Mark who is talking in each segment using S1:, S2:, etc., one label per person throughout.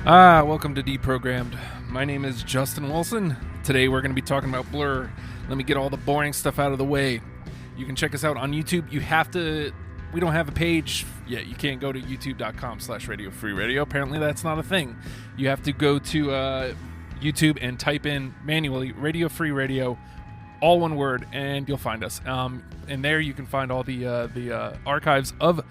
S1: Welcome to Deprogrammed. My name is Justin Wilson. Today we're going to be talking about Blur. Let me get all the boring stuff out of the way. You can check us out on YouTube. We don't have a page yet. You can't go to youtube.com/Radio Free Radio. Apparently that's not a thing. You have to go to YouTube and type in manually Radio Free Radio, all one word, and you'll find us. And there you can find all the archives of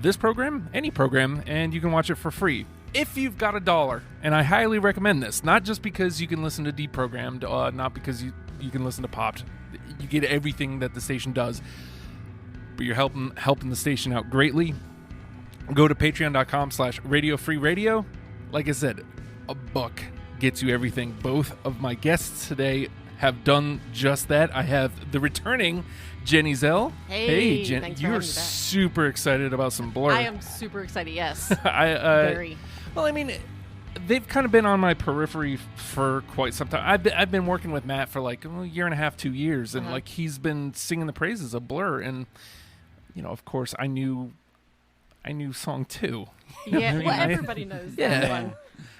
S1: this program, any program, and you can watch it for free. If you've got $1, and I highly recommend this, not just because you can listen to Deprogrammed, not because you can listen to Popped. You get everything that the station does, but you're helping the station out greatly. Go to patreon.com/Radio Free Radio. Like I said, $1 gets you everything. Both of my guests today have done just that. I have the returning Jenny Zell.
S2: Hey,
S1: Jen,
S2: thanks for
S1: you're
S2: having me back.
S1: super excited about some Blur.
S2: I am super excited, yes.
S1: Very. Well, I mean, they've kind of been on my periphery for quite some time. I've been working with Matt for like a year and a half, 2 years, and like he's been singing the praises of Blur, and of course, I knew song 2.
S2: Yeah, well, everybody knows that one.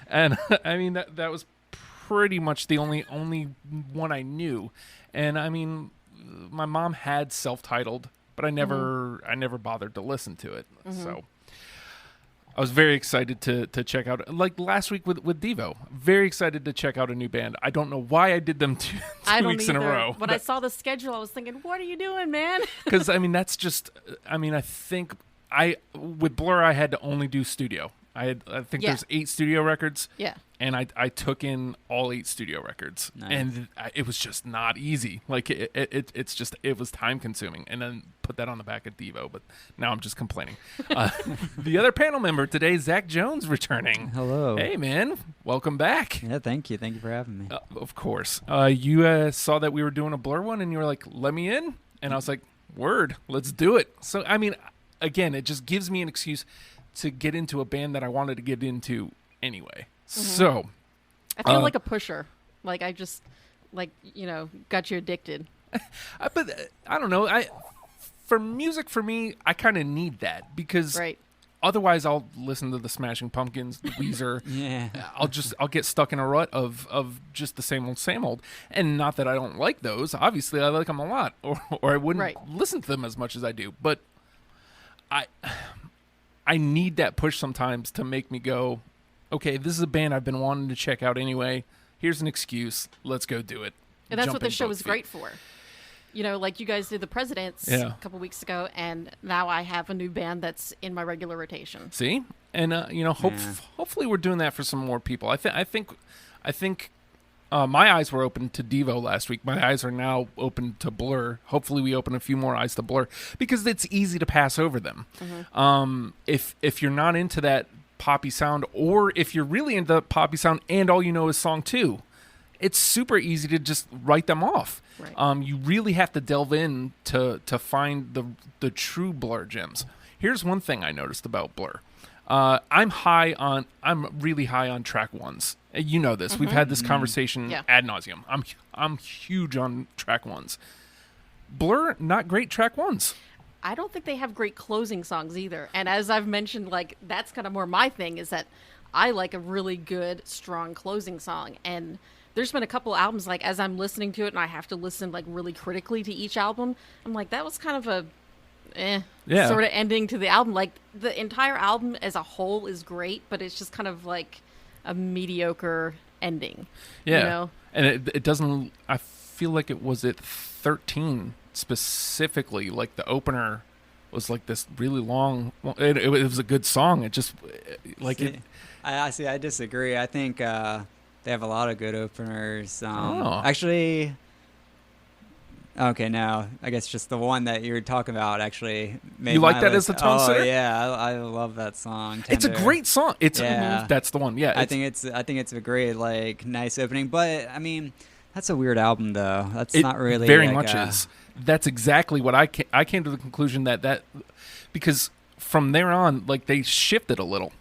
S1: And I mean that was pretty much the only one I knew, and I mean, my mom had self-titled, but I never bothered to listen to it, so. I was very excited to check out, like last week with Devo. Very excited to check out a new band. I don't know why I did them two weeks in a row.
S2: When I saw the schedule, I was thinking, what are you doing, man?
S1: Because, I mean, I think with Blur, I had to only do studio. I think there's 8 studio records. Yeah. And I took in all 8 studio records. Nice. And it was just not easy. Like, it was time consuming. And then put that on the back of Devo, but now I'm just complaining. The other panel member today, Zach Jones, returning.
S3: Hello.
S1: Hey, man. Welcome back.
S3: Yeah, thank you. Thank you for having me.
S1: Of course. You saw that we were doing a Blur one, and you were like, let me in. And I was like, word, let's do it. So, I mean, again, it just gives me an excuse to get into a band that I wanted to get into anyway. So
S2: I feel like a pusher. Like I just got you addicted.
S1: But I don't know. For music, for me, I kind of need that because otherwise I'll listen to the Smashing Pumpkins, the Weezer.
S3: Yeah.
S1: I'll get stuck in a rut of just the same old. And not that I don't like those. Obviously, I like them a lot, or I wouldn't listen to them as much as I do. But I need that push sometimes to make me go, okay, this is a band I've been wanting to check out anyway. Here's an excuse. Let's go do it.
S2: And that's what the show is great for. Like you guys did the Presidents a couple weeks ago, and now I have a new band that's in my regular rotation.
S1: See? And, hopefully we're doing that for some more people. I think my eyes were open to Devo last week. My eyes are now open to Blur. Hopefully we open a few more eyes to Blur because it's easy to pass over them. If you're not into that poppy sound, or if you're really into the poppy sound and all you know is song 2, it's super easy to just write them off. Right. You really have to delve in to find the true Blur gems. Here's one thing I noticed about Blur. I'm really high on track 1s. You know this. We've had this conversation ad nauseum. I'm huge on track 1s. Blur, not great track 1s.
S2: I don't think they have great closing songs either. And as I've mentioned, like that's kind of more my thing is that I like a really good, strong closing song. And there's been a couple albums, like as I'm listening to it and I have to listen like really critically to each album, I'm like, that was kind of a sort of ending to the album. Like the entire album as a whole is great, but it's just kind of like a mediocre ending. Yeah.
S1: And it doesn't, I feel like it was at 13 specifically, like the opener was like this really long, it was a good song. It just
S3: I disagree. I think they have a lot of good openers. Actually, okay, no, I guess just the one that you were talking about actually made
S1: you like that
S3: list.
S1: as the tone setter?
S3: Yeah, I love that song. Tender.
S1: It's a great song. That's the one. Yeah,
S3: I think it's a great nice opening. But I mean, that's a weird album though. That's not really
S1: very much is. That's exactly what I came to the conclusion that because from there on, like they shifted a little.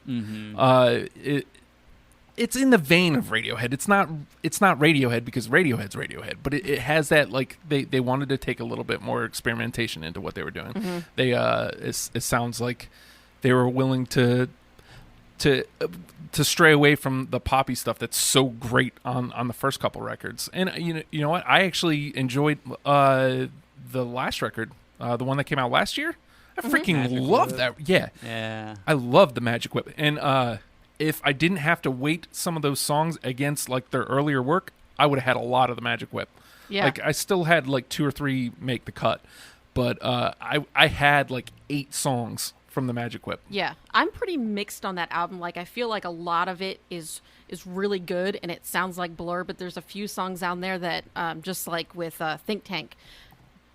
S1: It's in the vein of Radiohead. It's not Radiohead because Radiohead's Radiohead, but it has that like they wanted to take a little bit more experimentation into what they were doing. They it sounds like they were willing to to stray away from the poppy stuff that's so great on the first couple records. And you know what? I actually enjoyed the last record, the one that came out last year. I freaking love that. Yeah. I love the Magic Whip. And if I didn't have to weight some of those songs against like their earlier work, I would have had a lot of the Magic Whip. Yeah. Like I still had like 2 or 3 make the cut, but I had like 8 songs from the Magic Whip.
S2: Yeah, I'm pretty mixed on that album. Like I feel like a lot of it is really good and it sounds like Blur, but there's a few songs out there that just like with Think Tank,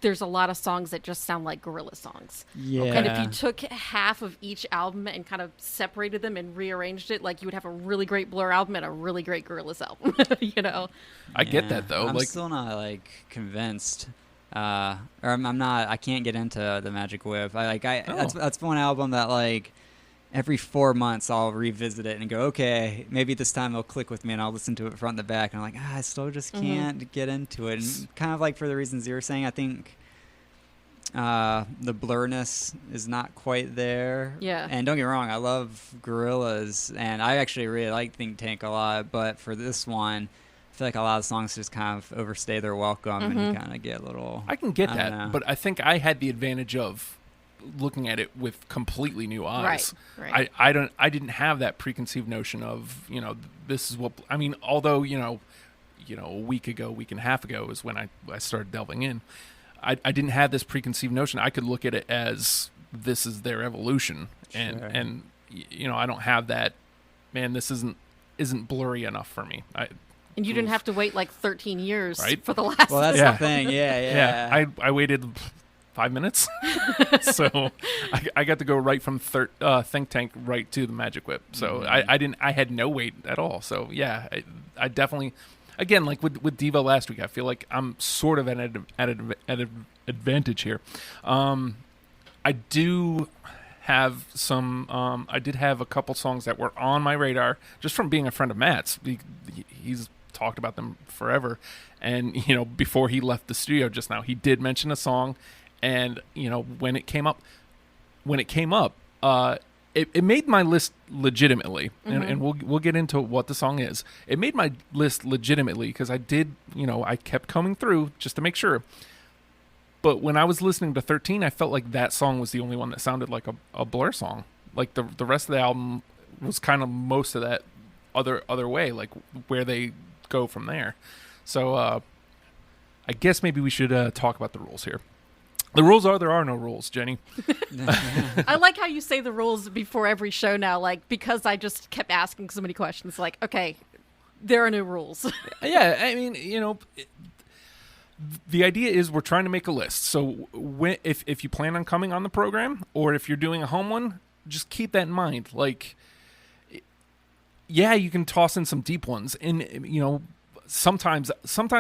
S2: there's a lot of songs that just sound like Gorillaz songs.
S3: Yeah.
S2: And if you took half of each album and kind of separated them and rearranged it, like you would have a really great Blur album and a really great Gorillaz album. You know.
S1: I get that though.
S3: I'm still not like convinced. Or I'm not. I can't get into the Magic Whip. That's one album that like every 4 months I'll revisit it and go, okay, maybe this time it'll click with me and I'll listen to it front and back. And I'm like, I still just can't get into it. And kind of like for the reasons you were saying, I think the blurness is not quite there.
S2: Yeah.
S3: And don't get me wrong, I love Gorillaz and I actually really like Think Tank a lot. But for this one, I feel like a lot of songs just kind of overstay their welcome and you kind of get a little...
S1: I can get that, but I think I had the advantage of looking at it with completely new eyes.
S2: Right.
S1: I didn't have that preconceived notion of, this is what... I mean, although, a week and a half ago is when I started delving in. I didn't have this preconceived notion. I could look at it as this is their evolution. And I don't have that, man, this isn't blurry enough for me.
S2: And you didn't have to wait like 13 years for the last.
S3: Well, that's the thing. Yeah.
S1: I waited 5 minutes, so I got to go right from Think Tank right to the Magic Whip. So I had no wait at all. So yeah, I definitely, again, like with Devo last week, I feel like I'm sort of at an advantage here. I do have some. I did have a couple songs that were on my radar just from being a friend of Matt's. He's talked about them forever, and before he left the studio just now, he did mention a song, and when it came up, it made my list legitimately, and we'll get into what the song is. It made my list legitimately because I did, I kept coming through just to make sure. But when I was listening to 13, I felt like that song was the only one that sounded like a Blur song. Like the rest of the album was kind of most of that other way, like where they go from there. So I guess maybe we should talk about the rules here. The rules are there are no rules, Jenny.
S2: I like how you say the rules before every show now, like because I just kept asking so many questions. Like, okay, there are no rules.
S1: Yeah, I mean, the idea is we're trying to make a list. So if you plan on coming on the program or if you're doing a home one, just keep that in mind. Like, yeah, you can toss in some deep ones, and sometimes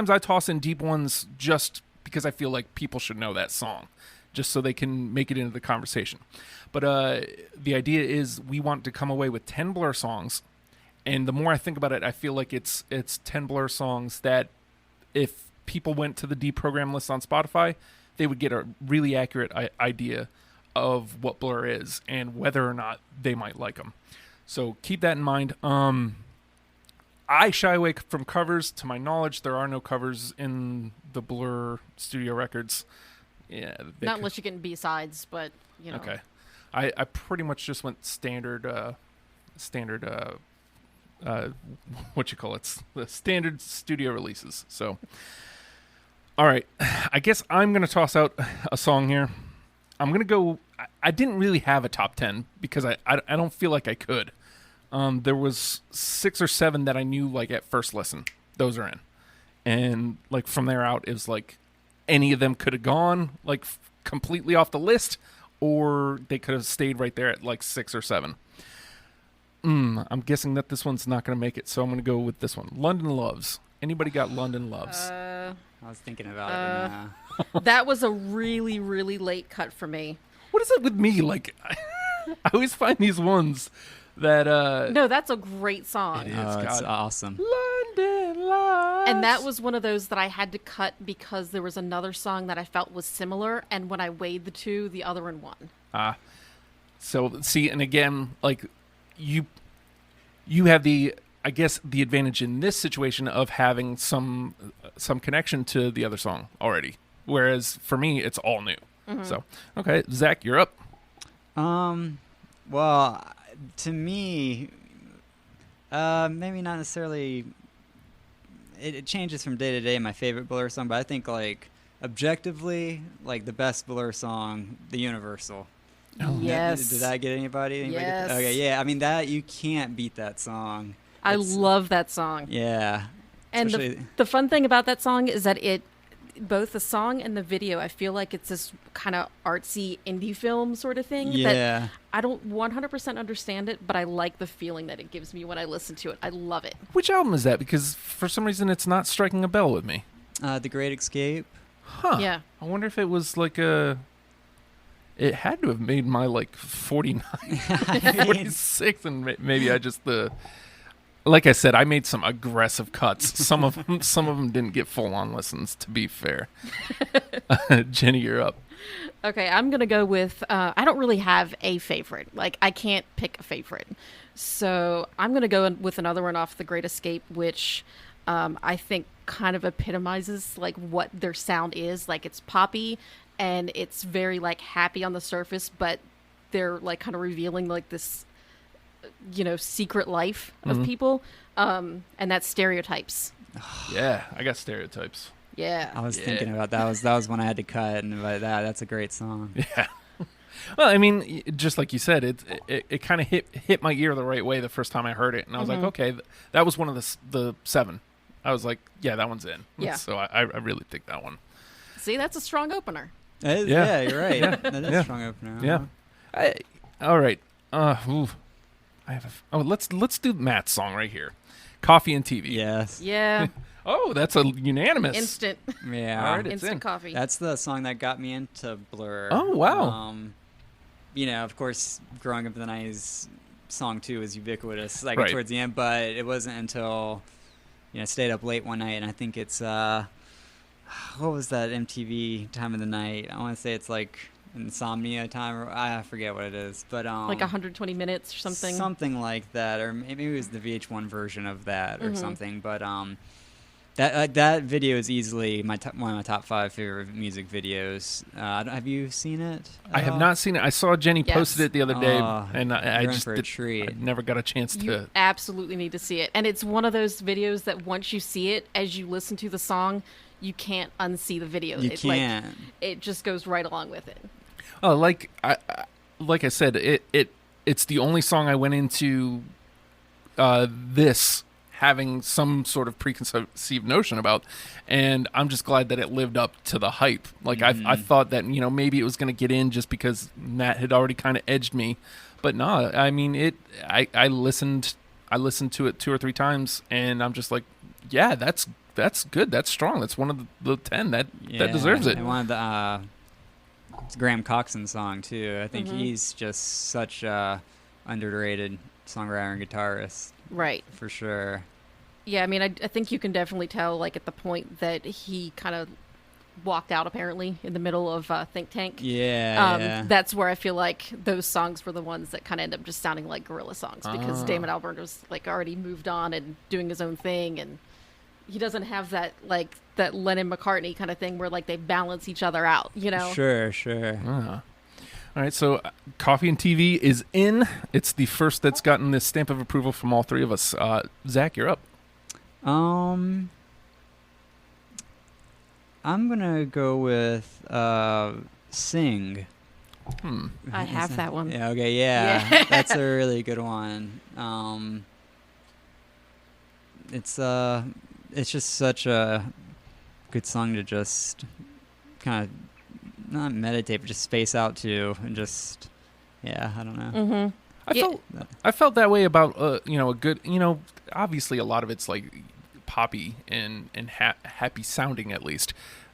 S1: I toss in deep ones just because I feel like people should know that song, just so they can make it into the conversation. But the idea is we want to come away with 10 Blur songs, and the more I think about it, I feel like it's 10 Blur songs that if people went to the deprogram list on Spotify, they would get a really accurate idea of what Blur is and whether or not they might like them. So keep that in mind. I shy away from covers. To my knowledge, there are no covers in the Blur studio records. Yeah,
S2: not unless you're getting B-sides, but
S1: Okay, I pretty much just went standard. What you call it? The standard studio releases. So, all right, I guess I'm gonna toss out a song here. I'm gonna go. I didn't really have a top 10 because I don't feel like I could. There was 6 or 7 that I knew like at first listen. Those are in, and like from there out, it was like any of them could have gone like completely off the list, or they could have stayed right there at like 6 or 7. I'm guessing that this one's not going to make it, so I'm going to go with this one. London Loves. Anybody got London Loves?
S3: I was thinking about it.
S2: That was a really, really late cut for me.
S1: What is it with me? Like, I always find these ones that...
S2: No, that's a great song.
S1: It is.
S3: It's awesome.
S1: London Loves.
S2: And that was one of those that I had to cut because there was another song that I felt was similar, and when I weighed the two, the other one won.
S1: So, see, and again, like... you have the, I guess, the advantage in this situation of having some connection to the other song already. Whereas for me, it's all new. Mm-hmm. So, okay, Zach, you're up.
S3: Well, to me, maybe not necessarily. It changes from day to day. My favorite Blur song, but I think like objectively, like the best Blur song, The Universal.
S2: Oh. Yes.
S3: Did I get anybody?
S2: Yes.
S3: Okay, yeah. I mean that you can't beat that song.
S2: I love that song.
S3: Yeah.
S2: And the fun thing about that song is that both the song and the video, I feel like it's this kind of artsy indie film sort of thing.
S3: Yeah.
S2: That I don't 100% understand it, but I like the feeling that it gives me when I listen to it. I love it.
S1: Which album is that? Because for some reason it's not striking a bell with me.
S3: The Great Escape.
S1: Huh. Yeah. I wonder if it was like it had to have made my like 49, 46, and maybe I just like I said, I made some aggressive cuts. Some of them didn't get full-on listens, to be fair. Jenny, you're up.
S2: Okay, I'm going to go with, I don't really have a favorite. Like, I can't pick a favorite. So I'm going to go with another one off The Great Escape, which I think kind of epitomizes, like, what their sound is. Like, it's poppy, and it's very, like, happy on the surface, but they're, like, kind of revealing, like, this secret life of people, and that's Stereotypes.
S1: Yeah, I got Stereotypes.
S2: Yeah,
S3: I was thinking about that. That was one I had to cut, and that's a great song.
S1: Yeah. Well, I mean, just like you said, it kind of hit my ear the right way the first time I heard it, and I was like, okay, that was one of the 7. I was like, yeah, that one's in.
S2: Yeah.
S1: So I really think that one.
S2: See, that's a strong opener.
S3: Yeah, you're right. Yeah. That is a strong opener.
S1: Yeah. All right. Let's do Matt's song right here, Coffee and TV.
S3: Yes.
S2: Yeah.
S1: Oh, that's a unanimous.
S2: Instant.
S3: Yeah.
S1: All right,
S2: Instant coffee.
S3: That's the song that got me into Blur.
S1: Oh, wow.
S3: Of course, growing up in the 90s, song 2 was ubiquitous, like
S1: right.
S3: towards the end, but it wasn't until, I stayed up late one night, and I think it's, what was that MTV time of the night? I want to say it's like Insomnia time, or I forget what it is, but
S2: like 120 minutes or something
S3: like that, or maybe it was the VH1 version of that or something. But that video is easily one of my top 5 favorite music videos. Have you seen it?
S1: I have not seen it. I saw Jenny posted it the other day, and I just
S3: for a treat.
S1: I never got a chance to.
S2: You absolutely need to see it, and it's one of those videos that once you see it, as you listen to the song, you can't unsee the video.
S3: You can't.
S2: It just goes right along with it.
S1: Oh, like I said, it's the only song I went into this having some sort of preconceived notion about, and I'm just glad that it lived up to the hype. Like I thought that maybe it was going to get in just because Matt had already kind of edged me, but no, I mean I listened to it 2 or 3 times, and I'm just like, yeah, that's good, that's strong, that's one of the 10 that deserves it.
S3: And one of the it's Graham Coxon's song too. I think he's just such a underrated songwriter and guitarist.
S2: Right.
S3: For sure.
S2: Yeah, I mean, I think you can definitely tell, like, at the point that he kind of walked out, apparently, in the middle of Think Tank.
S3: Yeah.
S2: That's where I feel like those songs were the ones that kind of end up just sounding like Gorilla songs, because Damon Albarn was, like, already moved on and doing his own thing, and he doesn't have that, like, that Lennon-McCartney kind of thing where, like, they balance each other out,
S3: Sure.
S1: All right, so Coffee and TV is in. It's the first that's gotten this stamp of approval from all 3 of us. Zach, you're up.
S3: I'm gonna go with Sing.
S2: I have that one.
S3: Yeah. Okay. Yeah. That's a really good one. It's just such a good song to just kind of not meditate, but just space out to, and just, I don't know.
S1: I felt that way about a good, obviously a lot of it's like poppy and happy sounding, at least,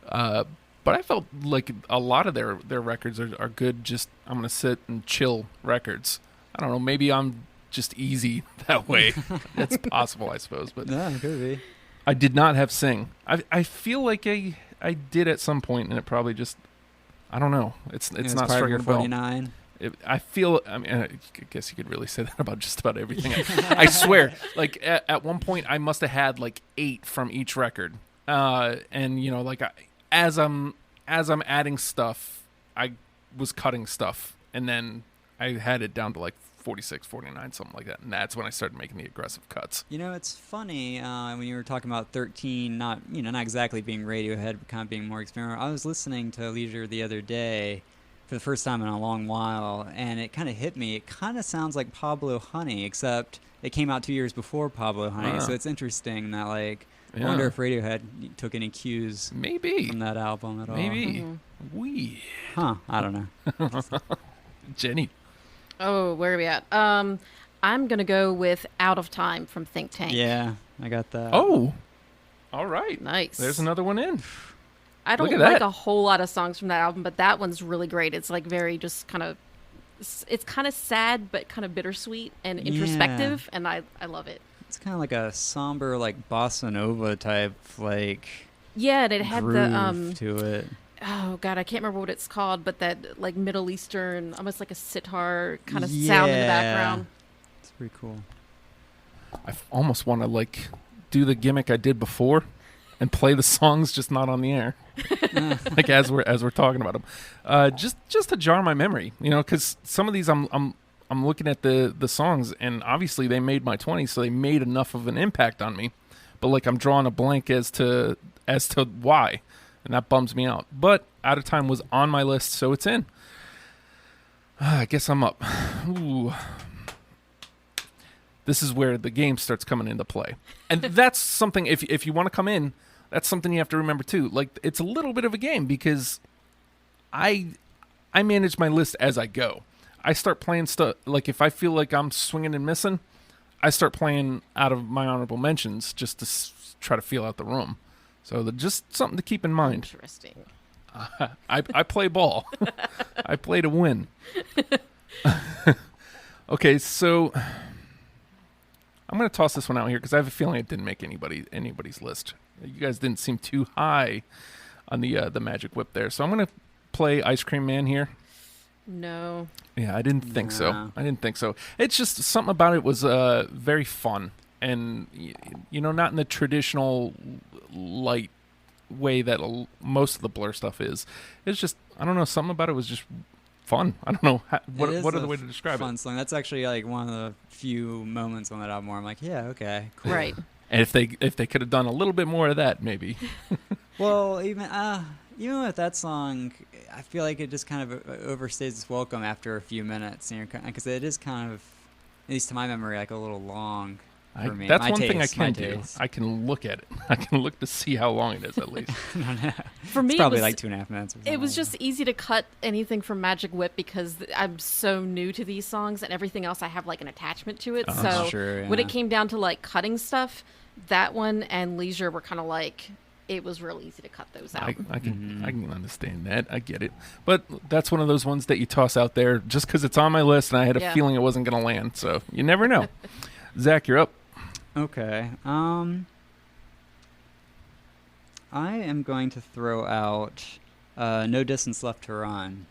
S1: but I felt like a lot of their records are good. Just I'm gonna sit and chill records. I don't know, maybe I'm just easy that way. That's possible, I suppose, but
S3: yeah, it could be.
S1: I did not have Sing. I feel like I did at some point, and it probably just, I don't know. It's not striking a bell.
S3: 49.
S1: I feel. I mean, I guess you could really say that about just about everything. I swear. Like at one point, I must have had like 8 from each record. And you know, like as I'm adding stuff, I was cutting stuff, and then I had it down to like 46, 49, something like that. And that's when I started making the aggressive cuts.
S3: You know, it's funny when you were talking about 13, not exactly being Radiohead, but kind of being more experimental. I was listening to Leisure the other day for the first time in a long while, and it kind of hit me. It kind of sounds like Pablo Honey, except it came out 2 years before Pablo Honey. So it's interesting that, like, I wonder if Radiohead took any cues from that album at all.
S1: Maybe.
S3: Huh, I don't know.
S1: Jenny.
S2: Oh, where are we at? I'm going to go with Out of Time from Think Tank.
S3: Yeah, I got that.
S1: Oh, all right.
S2: Nice.
S1: There's another one in.
S2: I don't like a whole lot of songs from that album, but that one's really great. It's like very just kind of, it's kind of sad, but kind of bittersweet and introspective, and I love it.
S3: It's kind of like a somber, like bossa nova type, like
S2: and it had the
S3: to it.
S2: Oh God, I can't remember what it's called, but that like Middle Eastern, almost like a sitar kind of sound in the background.
S3: It's pretty cool.
S1: I almost want to like do the gimmick I did before and play the songs, just not on the air, like as we're talking about them, just to jar my memory, you know, because some of these I'm looking at the songs, and obviously they made my 20s, so they made enough of an impact on me, but like I'm drawing a blank as to why, and that bums me out. But Out of Time was on my list, so it's in. I guess I'm up. Ooh. This is where the game starts coming into play, and that's something. If you want to come in, that's something you have to remember too. Like, it's a little bit of a game because I manage my list as I go. I start playing stuff, like if I feel like I'm swinging and missing, I start playing out of my honorable mentions just to try to feel out the room. So just something to keep in mind.
S2: Interesting.
S1: I play ball. I play to win. Okay, so I'm going to toss this one out here because I have a feeling it didn't make anybody's list. You guys didn't seem too high on the Magic Whip there. So I'm going to play Ice Cream Man here.
S2: No.
S1: Yeah, I didn't think so. It's just something about it was very fun. And, you know, not in the traditional light way that most of the Blur stuff is. It's just, I don't know, something about it was just fun. I don't know. What other way to describe it?
S3: Fun song. That's actually like one of the few moments on that album where I'm like, yeah, okay, cool.
S2: Right.
S1: And if they could have done a little bit more of that, maybe.
S3: Well, even with that song, I feel like it just kind of overstays its welcome after a few minutes, because it is kind of, at least to my memory, like a little long for me.
S1: That's one thing I can do. I can look at it. I can look to see how long it is at least.
S2: For me,
S3: it's probably like 2.5 minutes. Or
S2: it was just easy to cut anything from Magic Whip because I'm so new to these songs, and everything else I have like an attachment to it. When it came down to like cutting stuff, that one and Leisure were kind of like, it was real easy to cut those out.
S1: I can understand that. I get it. But that's one of those ones that you toss out there just because it's on my list, and I had a feeling it wasn't going to land. So you never know. Zach, you're up.
S3: Okay. I am going to throw out No Distance Left to Run.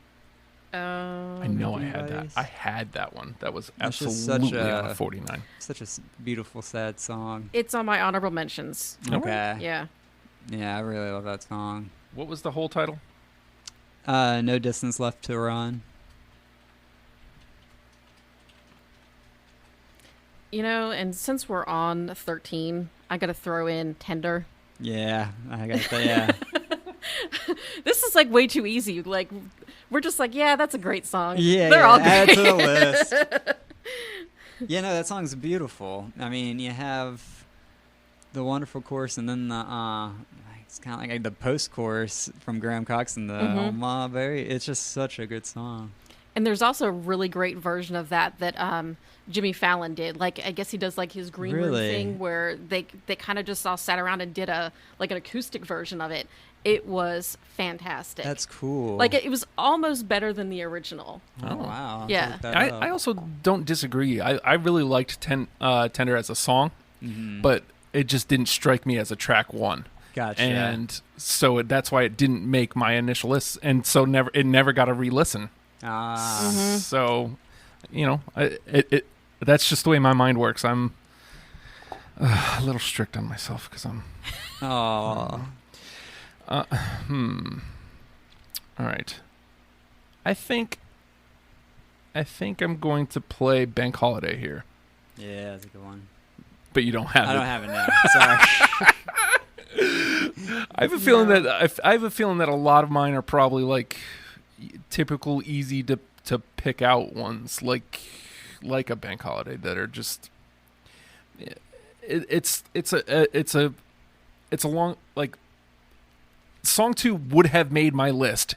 S1: I know I had that. I had that one. That was absolutely on a 49.
S3: Such a beautiful, sad song.
S2: It's on my honorable mentions.
S3: Okay.
S2: Yeah.
S3: Yeah, I really love that song.
S1: What was the whole title?
S3: No Distance Left to Run.
S2: You know, and since we're on 13, I got to throw in Tender.
S3: Yeah, I got that, yeah.
S2: This is like way too easy. Like, we're just like, yeah, that's a great song.
S3: Yeah,
S2: they're all great.
S3: Add to the list. Yeah, no, that song's beautiful. I mean, you have the wonderful chorus, and then the it's kind of like the post chorus from Graham Cox and the Oma Berry. It's just such a good song.
S2: And there's also a really great version of that Jimmy Fallon did. Like, I guess he does like his green room thing where they kind of just all sat around and did an acoustic version of it. It was fantastic.
S3: That's cool.
S2: Like, it was almost better than the original.
S3: Oh, wow.
S2: Yeah.
S1: I also don't disagree. I really liked Tender as a song, but it just didn't strike me as a track one.
S3: Gotcha.
S1: And so that's why it didn't make my initial list, and so it never got a re-listen. So, that's just the way my mind works. I'm a little strict on myself because I'm.
S3: Oh.
S1: All right. I think I'm going to play Bank Holiday here.
S3: Yeah, that's a good one.
S1: But you don't have it.
S3: I don't have it now. Sorry.
S1: I have a feeling that a lot of mine are probably like typical easy to pick out ones like a Bank Holiday that are just it's a long, like, song 2 would have made my list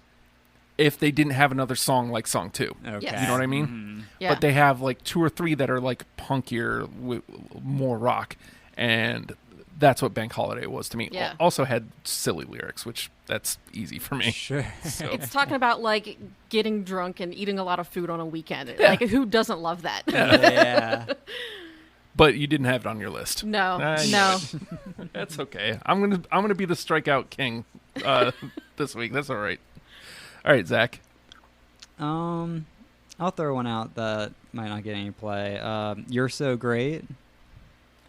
S1: if they didn't have another song like song 2.
S3: Okay.
S2: Yes.
S1: You know what I mean?
S3: Mm-hmm.
S2: Yeah.
S1: But they have like 2 or 3 that are like punkier, more rock, and that's what Bank Holiday was to me.
S2: Yeah.
S1: Also had silly lyrics, which that's easy for me.
S3: Sure.
S1: So.
S2: It's talking about like getting drunk and eating a lot of food on a weekend.
S1: Yeah.
S2: Like, who doesn't love that?
S3: Yeah.
S1: But you didn't have it on your list.
S2: No,
S1: I
S2: no.
S1: That's okay. I'm gonna be the strikeout king this week. That's all right. All right, Zach.
S3: I'll throw one out that might not get any play. You're So Great.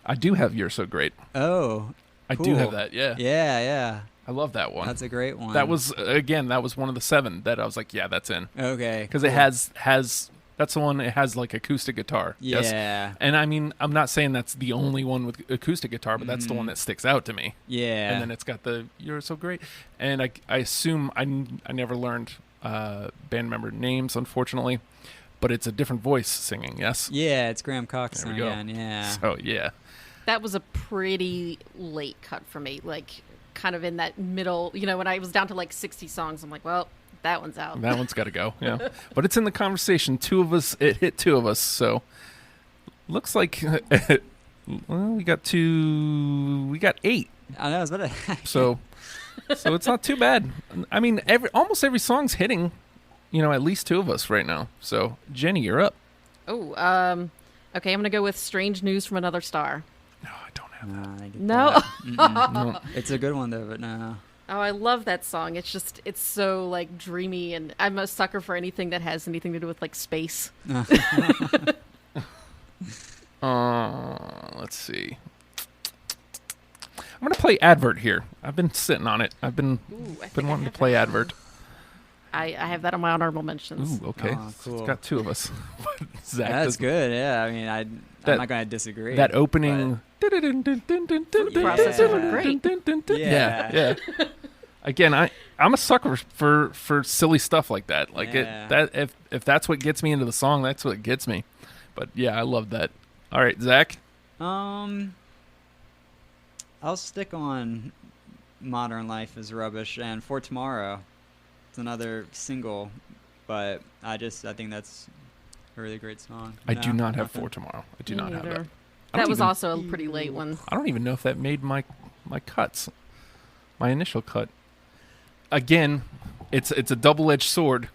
S1: I do have You're So Great.
S3: Oh,
S1: I
S3: cool.
S1: do have that. Yeah.
S3: Yeah.
S1: I love that one.
S3: That's a great one.
S1: That was one of the 7 that I was like, yeah, that's in.
S3: Okay.
S1: Because
S3: cool.
S1: it has that's the one. It has like acoustic guitar.
S3: Yeah.
S1: Yes. And I mean, I'm not saying that's the only one with acoustic guitar, but that's the one that sticks out to me.
S3: Yeah.
S1: And then it's got the You're So Great. And I assume I never learned band member names, unfortunately, but it's a different voice singing. Yes.
S3: Yeah, it's Graham Cox
S1: There we go.
S3: again. Yeah.
S1: So yeah.
S2: That was a pretty late cut for me. Like, kind of in that middle. When I was down to like 60 songs, I'm like, well, that one's out.
S1: That one's got to go. Yeah. But it's in the conversation. It hit 2 of us. So looks like well, we got 8.
S3: I know. It's better.
S1: So it's not too bad. I mean, almost every song's hitting, at least 2 of us right now. So Jenny, you're up.
S2: Oh, okay. I'm gonna go with "Strange News from Another Star."
S1: No, I don't have
S3: No, I get
S2: No.
S3: that.
S1: No.
S3: It's a good one though, but no.
S2: Oh, I love that song. It's so like dreamy, and I'm a sucker for anything that has anything to do with like space.
S1: Let's see. I'm gonna play Advert here. I've been sitting on it. I've been wanting to play Advert.
S2: I have that on my honorable mentions.
S1: Ooh, okay.
S3: Oh,
S1: So
S3: cool.
S1: it's got 2 of us. Zach
S3: That's
S1: does-
S3: good. Yeah. I mean, I'm not gonna disagree.
S1: That opening.
S2: Process
S3: Yeah.
S2: over great.
S1: Yeah. Again, I'm a sucker for silly stuff like that. Like
S3: Yeah.
S1: if that's what gets me into the song, that's what gets me. But yeah, I love that. All right, Zach.
S3: I'll stick on Modern Life is Rubbish and For Tomorrow. It's another single, but I think that's a really great song.
S1: I do not have
S3: nothing.
S1: For Tomorrow. I do
S2: Me
S1: not have
S2: neither.
S1: that.
S2: That was
S1: even-
S2: also a pretty late one.
S1: I don't even know if that made my cuts. My initial cut. Again, it's a double-edged sword.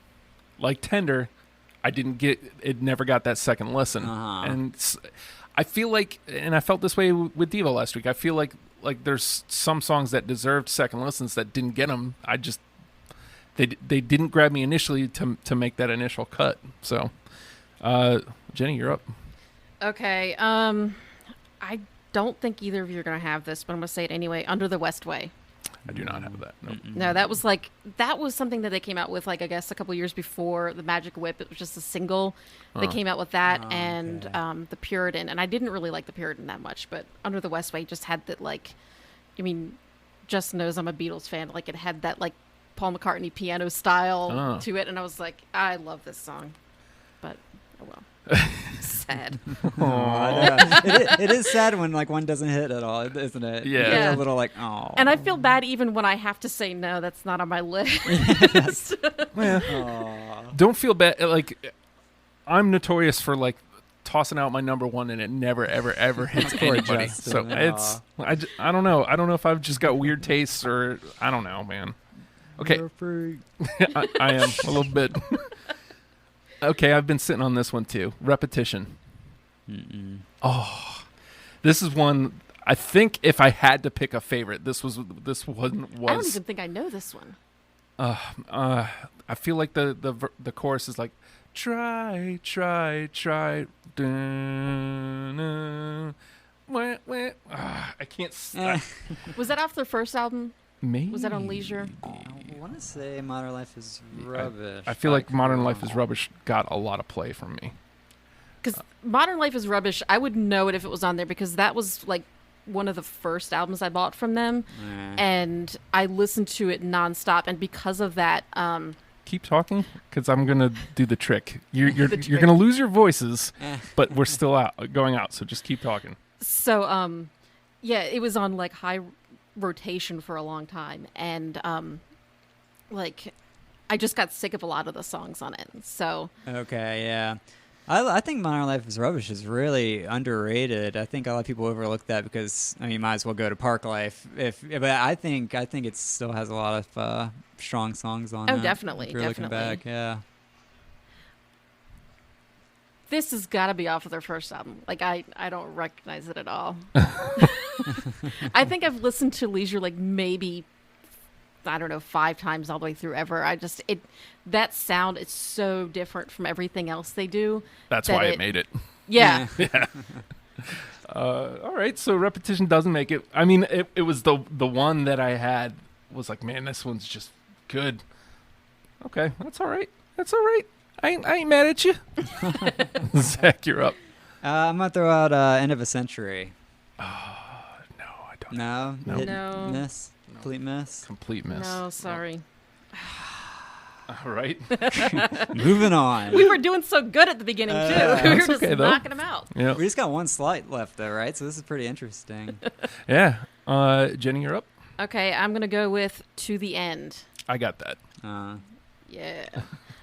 S1: Like Tender, it never got that second listen.
S3: Uh-huh.
S1: And I feel like, and I felt this way with Devo last week, I feel like there's some songs that deserved second listens that didn't get them. They didn't grab me initially to make that initial cut. So, Jenny, you're up.
S2: Okay. I don't think either of you are gonna have this, but I'm gonna say it anyway. Under the West Way.
S1: I do not have that. Nope.
S2: No, that was something that they came out with, like, I guess a couple years before the Magic Whip. It was just a single. They came out with that and the Puritan, and I didn't really like the Puritan that much, but Under the West Way just had that, like, I mean, just knows I'm a Beatles fan. Like, it had that like Paul McCartney piano style to it, and I was like, I love this song, but oh well. Sad.
S3: It is sad when like one doesn't hit at all, isn't it?
S1: Yeah.
S3: It's
S2: Yeah.
S3: a little like, oh.
S2: And I feel bad even when I have to say no, that's not on my list.
S3: Aw.
S1: Don't feel bad. Like, I'm notorious for like tossing out my number 1 and it never ever ever hits
S3: Poor
S1: anybody.
S3: Justin.
S1: So it's I don't know. I don't know if I've just got weird tastes or I don't know, man. Okay,
S3: You're a freak.
S1: I am a little bit. Okay, I've been sitting on this one too. Repetition.
S3: Mm-mm.
S1: Oh, this is one. I think if I had to pick a favorite, this one
S2: I don't
S1: was.
S2: even think I know this one.
S1: I feel like the chorus is like, try, dun, wah, wah. I can't.
S2: Was that off their first album?
S1: Maybe.
S2: Was that on Leisure?
S3: I want to say Modern Life is Rubbish.
S1: I feel like Modern Life is Rubbish got a lot of play from me.
S2: Because Modern Life is Rubbish, I would know it if it was on there because that was like one of the first albums I bought from them, and I listened to it nonstop. And because of that,
S1: keep talking because I'm gonna do the trick. You're gonna lose your voices, but we're still going out. So just keep talking.
S2: So yeah, it was on like high rotation for a long time, and like I just got sick of a lot of the songs on it. So
S3: okay, yeah. I think Modern Life is Rubbish is really underrated. I think a lot of people overlook that because you might as well go to Park Life. But I think it still has a lot of strong songs on it.
S2: Oh, definitely,
S3: if you're looking back, yeah.
S2: This has got to be off of their first album. Like I don't recognize it at all. I think I've listened to Leisure like maybe, I don't know, 5 times all the way through ever. That sound is so different from everything else they do.
S1: That's why it made it.
S2: Yeah.
S1: Yeah. All right, so Repetition doesn't make it. I mean, it was the one that I had was like, man, this one's just good. Okay, that's all right. That's all right. I ain't mad at you. Zach, you're up.
S3: I'm gonna throw out End of a Century.
S1: No, I don't.
S3: No,
S2: No.
S3: Miss. Complete miss.
S1: Complete miss.
S2: No, sorry.
S1: All right.
S3: Moving on.
S2: We were doing so good at the beginning too. We were just
S1: okay, though.
S2: knocking them out.
S1: Yeah.
S3: We just got one slide left though, right? So this is pretty interesting.
S1: Yeah. Jenny, you're up.
S2: Okay, I'm gonna go with To the End.
S1: I got that.
S2: Yeah,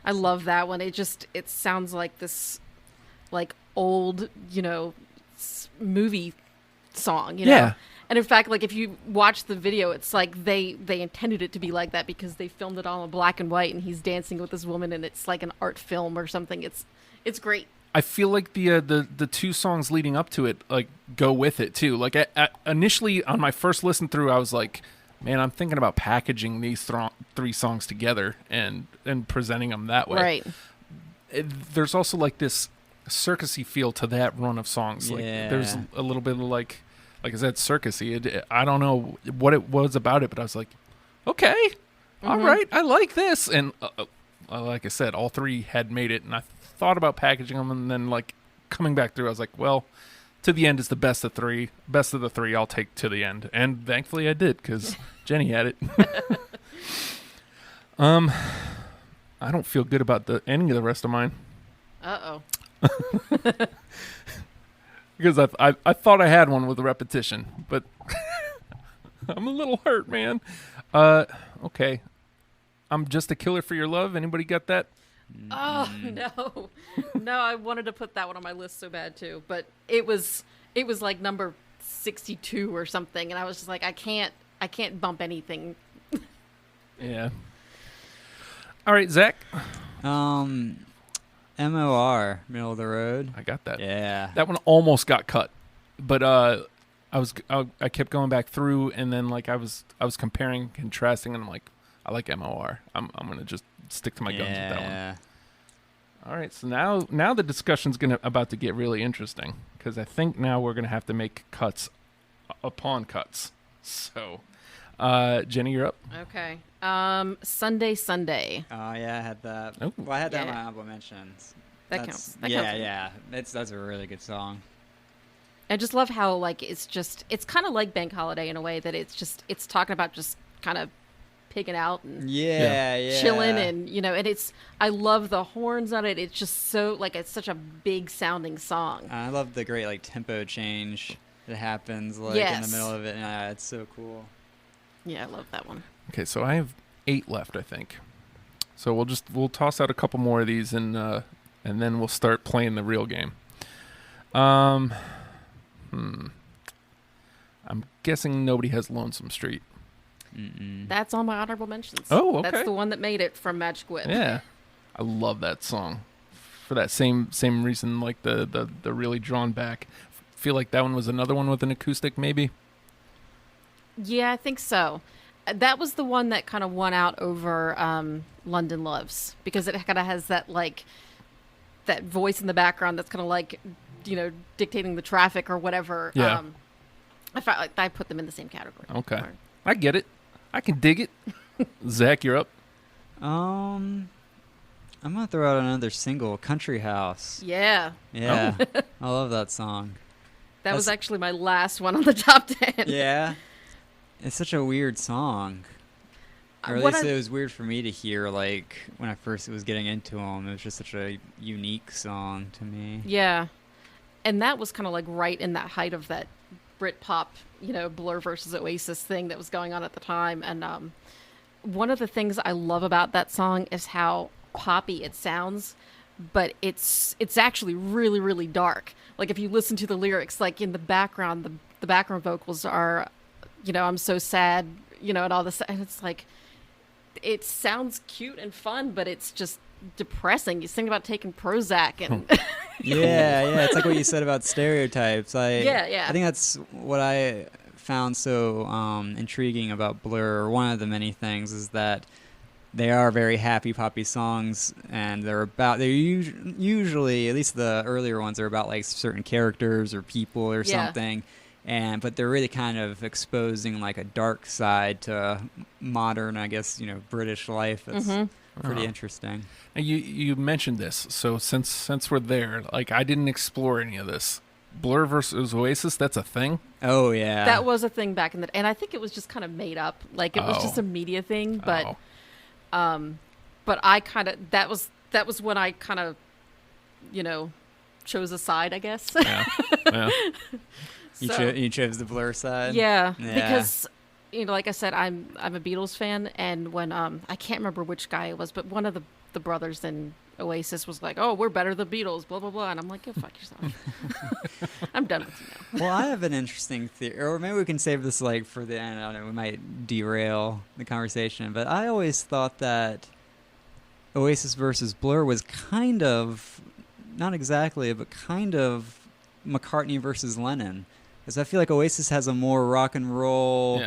S2: I love that one. It sounds like this, like old, movie song. You know?
S1: Yeah.
S2: And in fact, like if you watch the video, it's like they intended it to be like that because they filmed it all in black and white, and he's dancing with this woman, and it's like an art film or something. It's great.
S1: I feel like the 2 songs leading up to it like go with it too. Like initially on my first listen through, I was like, man, I'm thinking about packaging these 3 songs together and presenting them that way.
S2: Right.
S1: There's also like this circusy feel to that run of songs. Like there's a little bit of like I said, circusy. I don't know what it was about it, but I was like, okay, all right, I like this. And like I said, all 3 had made it, and I thought about packaging them, and then like coming back through, I was like, well, To the End is the best of 3. Best of the 3, I'll take To the End. And thankfully I did, because Jenny had it. I don't feel good about any of the rest of mine.
S2: Uh-oh.
S1: Because I thought I had one with a Repetition, but I'm a little hurt, man. Okay. I'm Just a Killer for Your Love. Anybody got that?
S2: Oh, no. No, I wanted to put that one on my list so bad, too. But it was like number 62 or something, and I was just like, I can't bump anything.
S1: Yeah. All right, Zach.
S3: MOR, Middle of the Road.
S1: I got that.
S3: Yeah.
S1: That one almost got cut, but I kept going back through, and then like I was comparing, contrasting, and I'm like, I like MOR. I'm gonna just stick to my guns with that one. All right, so now the discussion's about to get really interesting because I think now we're gonna have to make cuts upon cuts. So, Jenny, you're up.
S2: Okay. Sunday.
S3: Oh yeah, I had that.
S1: Oh.
S3: Well, I had that in my honorable mentions.
S2: That counts.
S3: Yeah. That's a really good song.
S2: I just love how like it's kind of like Bank Holiday in a way that it's talking about just kind of pigging out and chilling, and and I love the horns on it. It's just so like it's such a big sounding song.
S3: I love the great like tempo change that happens like in the middle of it. Yeah, it's so cool.
S2: Yeah, I love that one.
S1: Okay, so I have 8 left, I think. So we'll toss out a couple more of these, and then we'll start playing the real game. I'm guessing nobody has Lonesome Street.
S3: Mm-mm.
S2: That's on my honorable mentions.
S1: Oh, okay.
S2: That's the one that made it from Magic Whip.
S1: Yeah, I love that song for that same reason. Like the really drawn back. Feel like that one was another one with an acoustic, maybe.
S2: Yeah, I think so. That was the one that kind of won out over London Loves, because it kind of has that like that voice in the background that's kind of like, you know, dictating the traffic or whatever.
S1: Yeah.
S2: I felt like I put them in the same category.
S1: Okay. I get it. I can dig it. Zach, you're up.
S3: I'm gonna throw out another single, "Country House."
S2: Yeah.
S3: Yeah, I love that song.
S2: That was actually my last one on the top 10.
S3: Yeah, it's such a weird song. Or at least it was weird for me to hear, like, when I first was getting into them. It was just such a unique song to me.
S2: Yeah. And that was kind of like right in that height of that Britpop, you know, Blur versus Oasis thing that was going on at the time. And one of the things I love about that song is how poppy it sounds, but it's actually really, really dark. Like, if you listen to the lyrics, like in the background, the background vocals are, you know, "I'm so sad," you know, and all this. And it's like, it sounds cute and fun, but it's just depressing. You think about taking Prozac and
S3: yeah, it's like what you said about stereotypes.
S2: Yeah.
S3: I think that's what I found so intriguing about Blur, or one of the many things, is that they are very happy poppy songs, and they're usually, at least the earlier ones, are about like certain characters or people or something. But they're really kind of exposing like a dark side to modern, I guess, you know, British life. It's pretty interesting.
S1: Now you mentioned this, so since we're there, like, I didn't explore any of this. Blur versus Oasis, that's a thing?
S3: Oh yeah,
S2: that was a thing back in the, and I think it was just kind of made up. Like, it was just a media thing, but I kind of that was when I kind of, you know, chose a side, I guess.
S1: Yeah.
S3: You chose the Blur side.
S2: Yeah, because, you know, like I said, I'm a Beatles fan, and when I can't remember which guy it was, but one of the brothers in Oasis was like, "Oh, we're better than the Beatles," blah blah blah, and I'm like, "Go fuck yourself." I'm done with you now.
S3: Well, I have an interesting theory, or maybe we can save this like for the end. I don't know. We might derail the conversation, but I always thought that Oasis versus Blur was kind of, not exactly, but kind of McCartney versus Lennon. Because I feel like Oasis has a more rock and roll,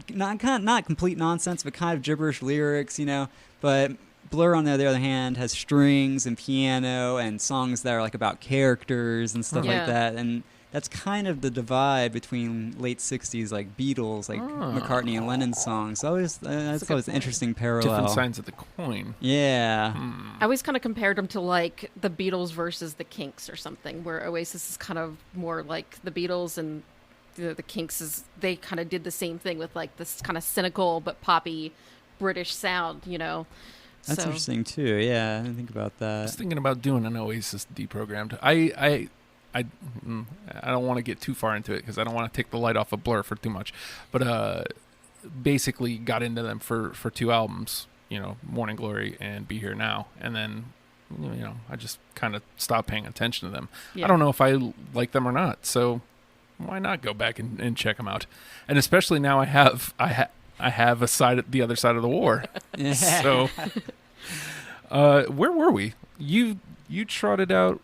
S3: not complete nonsense, but kind of gibberish lyrics, you know. But Blur, on the other hand, has strings and piano and songs that are like about characters and stuff like that. And that's kind of the divide between late 60s, like Beatles, like McCartney and Lennon songs. So that's always an interesting parallel.
S1: Different sides of the coin.
S3: Yeah.
S2: I always kind of compared them to like the Beatles versus the Kinks or something, where Oasis is kind of more like the Beatles, and the Kinks they kind of did the same thing with like this kind of cynical but poppy British sound, you know.
S3: That's interesting too. Yeah, I didn't think about that.
S1: I was thinking about doing an Oasis deprogrammed. I don't want to get too far into it because I don't want to take the light off of Blur for too much, but basically got into them for 2 albums, you know, Morning Glory and Be Here Now, and then, you know, I just kind of stopped paying attention to them. I don't know if I like them or not, so why not go back and check them out? And especially now I have the other side of the war. So where were we? You trotted out.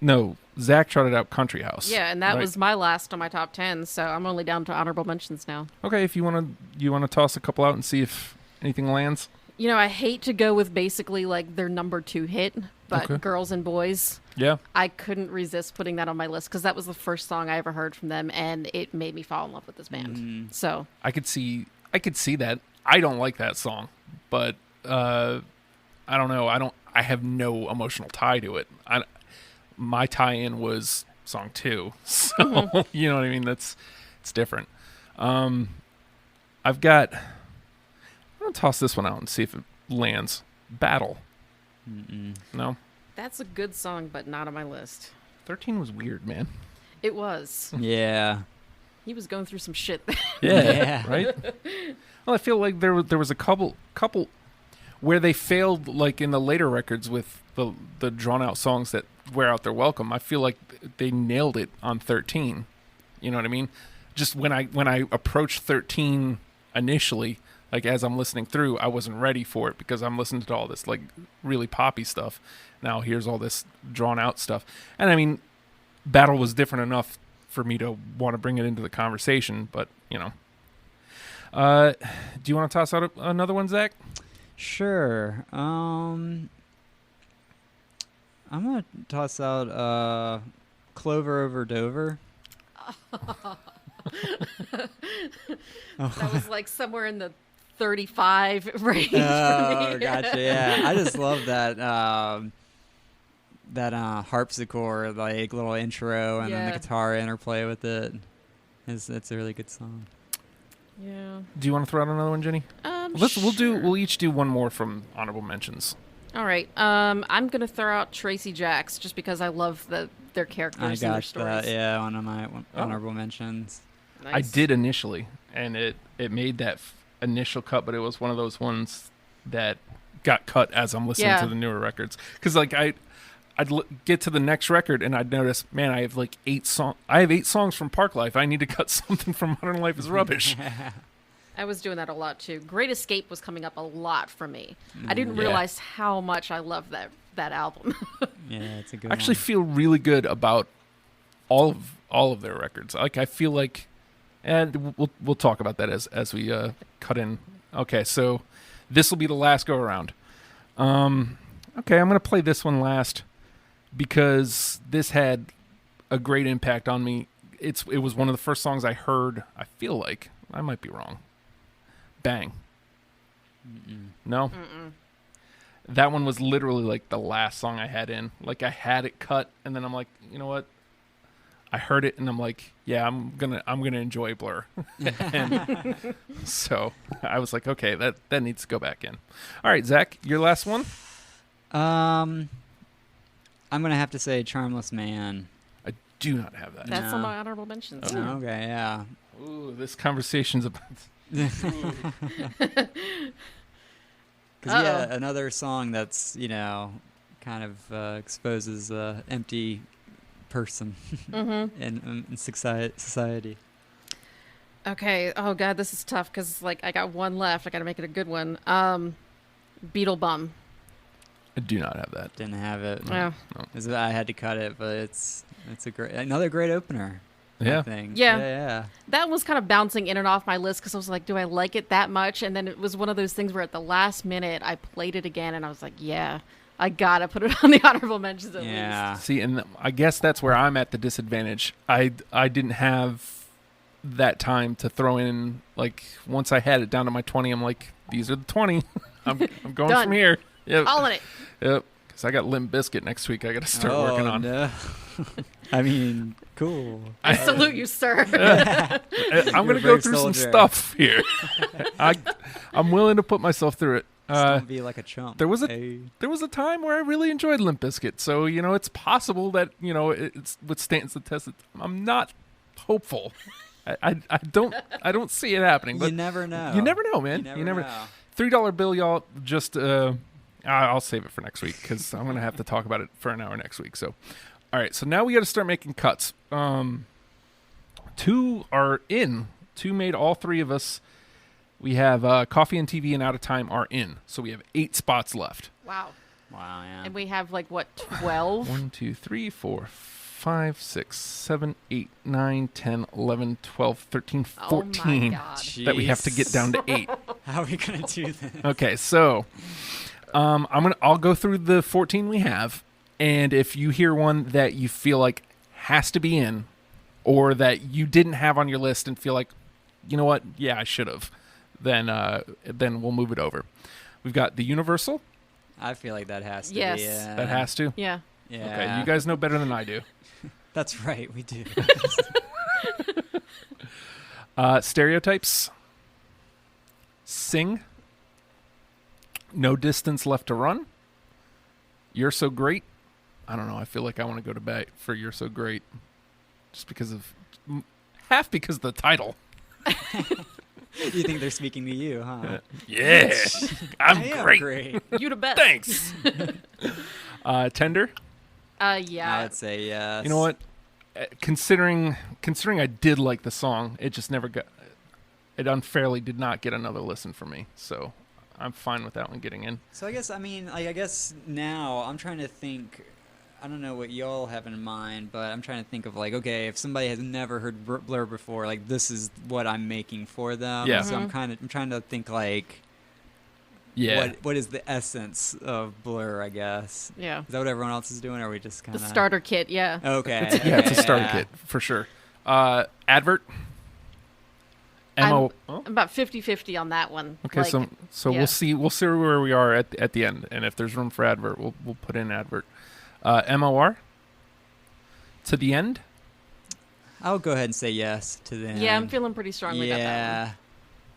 S1: No, Zach trotted out Country House.
S2: Yeah, and that was my last on my top 10, so I'm only down to honorable mentions now.
S1: Okay, if you want to toss a couple out and see if anything lands.
S2: You know, I hate to go with basically like their number 2 hit, but Girls and Boys.
S1: Yeah.
S2: I couldn't resist putting that on my list because that was the first song I ever heard from them, and it made me fall in love with this band. So
S1: I could see that. I don't like that song, but I don't know. I have no emotional tie to it. My tie-in was song 2, so you know what I mean. It's different. I'm gonna toss this one out and see if it lands. Battle. No.
S2: That's a good song, but not on my list.
S1: 13 was weird, man.
S2: It was.
S3: Yeah.
S2: He was going through some shit.
S3: Yeah.
S1: Right. Well, I feel like there was a couple where they failed, like in the later records with the drawn out songs that wear out their welcome. I feel like they nailed it on 13. You know what I mean? Just when I approached 13 initially, like as I'm listening through, I wasn't ready for it because I'm listening to all this like really poppy stuff. Now here's all this drawn out stuff. And I mean, Battle was different enough for me to want to bring it into the conversation, but you know. Do you want to toss out another one, Zach?
S3: Sure. I'm gonna toss out Clover Over Dover.
S2: That was like somewhere in the 35 range for
S3: Oh,
S2: me.
S3: gotcha. Yeah, I just love that harpsichord like little intro and then the
S2: Yeah.
S3: guitar interplay with it. It's a really good song.
S2: Yeah.
S1: Do you want to throw out another one, Jenny?
S2: Sure.
S1: We'll each do one more from honorable mentions.
S2: All right. I'm gonna throw out Tracy Jacks just because I love their characters
S3: I
S2: and their
S3: got
S2: stories.
S3: that. Yeah, one of my honorable mentions.
S2: Nice.
S1: I did initially, and it made that initial cut, but it was one of those ones that got cut as I'm listening
S2: Yeah.
S1: to the newer records. Because like I'd get to the next record and I'd notice, man, I have like 8 songs. I have 8 songs from Park Life. I need to cut something from Modern Life is Rubbish.
S2: I was doing that a lot too. Great Escape was coming up a lot for me. I didn't
S1: Yeah.
S2: realize how much I loved that album.
S3: Yeah, it's a good
S1: I actually
S3: one.
S1: feel really good about all of their records. Like I feel like, and we'll talk about that as we cut in. Okay, so this will be the last go around. Okay, I'm gonna play this one last because this had a great impact on me. It was one of the first songs I heard. I feel like I might be wrong. Bang. No. That one was literally like the last song I had in. Like I had it cut, and then I'm like, you know what? I heard it, and I'm like, yeah, I'm gonna enjoy Blur. And so I was like, okay, that needs to go back in. All right, Zach, your last one.
S3: I'm gonna have to say Charmless Man.
S1: I do not have that.
S2: That's
S3: No.
S2: on my honorable mentions. too.
S3: Okay, yeah.
S1: Ooh, this conversation's about.
S3: Because yeah,
S2: Uh-oh.
S3: another song that's kind of exposes empty person in society.
S2: Okay. Oh God, this is tough because like I got one left. I got to make it a good one. Beetle Bum.
S1: I do not have that.
S3: Didn't have it.
S2: Yeah.
S3: I had to cut it, but it's another great opener. I
S1: Yeah.
S3: think.
S2: Yeah.
S3: Yeah.
S2: That was kind of bouncing in and off my list because I was like, do I like it that much? And then it was one of those things where at the last minute I played it again and I was like, yeah, I gotta put it on the honorable mentions at least.
S3: Yeah.
S1: See, and I guess that's where I'm at the disadvantage. I didn't have that time to throw in, like, once I had it down to my 20, I'm like, these are the 20. I'm going
S2: Done.
S1: from here. Yep.
S2: Calling it.
S1: Yep. Because I got Limp Bizkit next week. I got to start working on.
S3: No. I mean, cool.
S2: I salute you, sir.
S1: I'm going to go through some stuff here. I'm willing to put myself through it.
S3: Don't be like a chump.
S1: There was a time where I really enjoyed Limp Bizkit, so it's possible that it withstands the test. I'm not hopeful. I don't see it happening. But
S3: you never know.
S1: You never know, man.
S3: You never know.
S1: $3 bill, y'all. Just I'll save it for next week because I'm gonna have to talk about it for an hour next week. So, all right. So now we got to start making cuts. 2 are in. 2 made all 3 of us. We have Coffee and TV and Out of Time are in. So we have 8 spots left.
S2: Wow.
S3: Wow, yeah.
S2: And we have like what, 12?
S1: 1, 2, 3, 4, 5, 6, 7, 8, 9, 10, 11, 12, 13, 14
S2: Oh my God.
S1: that we have to get down to 8.
S3: How are we gonna do this?
S1: Okay, so I'll go through the 14 we have, and if you hear one that you feel like has to be in, or that you didn't have on your list and feel like, you know what, yeah, I should have, then we'll move it over. We've got the Universal.
S3: I feel like that has to
S2: Yes.
S3: be.
S1: That has to.
S2: Yeah.
S3: Yeah.
S1: Okay, you guys know better than I do.
S3: That's right, we do.
S1: Stereotypes. Sing. No Distance Left to Run. You're So Great. I don't know. I feel like I want to go to bat for You're So Great. Just because of the title.
S3: You think they're speaking to you, huh?
S1: Yeah. I'm
S3: I am
S1: great.
S3: great.
S2: You the best.
S1: Thanks. Tender.
S2: Yeah.
S3: I would say yes.
S1: You know what? Considering I did like the song, it just never got. It unfairly did not get another listen for me. So I'm fine with that one getting in.
S3: So I guess now I'm trying to think. I don't know what y'all have in mind, but I'm trying to think of like, okay, if somebody has never heard Blur before, like this is what I'm making for them.
S1: Yeah.
S3: So I'm trying to think like
S1: Yeah.
S3: what is the essence of Blur, I guess.
S2: Yeah.
S3: Is that what everyone else is doing, or are we just kind
S2: The
S3: of...
S2: starter kit, yeah.
S3: Okay.
S1: Yeah, it's a starter kit for sure. Advert.
S2: I'm about 50-50 on that one.
S1: Okay,
S2: Like,
S1: so
S2: yeah.
S1: we'll see where we are at the end, and if there's room for advert, we'll put in advert. MOR. To the end.
S3: I'll go ahead and say yes to them.
S2: Yeah, I'm feeling pretty strongly about that one.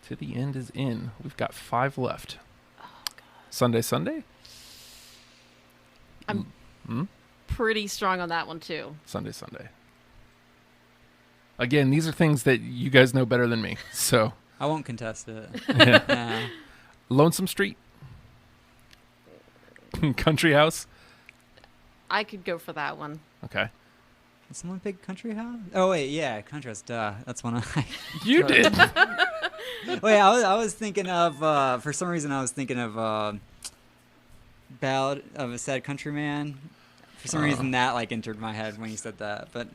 S1: To the end is in. We've got 5 left. Oh, God. Sunday.
S2: I'm pretty strong on that one too.
S1: Sunday. Again, these are things that you guys know better than me, so.
S3: I won't contest it.
S1: Yeah. Lonesome Street. Country House.
S3: I
S2: could go for that one.
S1: Okay.
S3: Did someone pick Country House? Oh, wait, yeah, Country House, duh. That's one I...
S1: You did.
S3: Wait, I was thinking of, for some reason I was thinking of Ballad of a Sad Countryman. For some reason that, like, entered my head when you said that, but...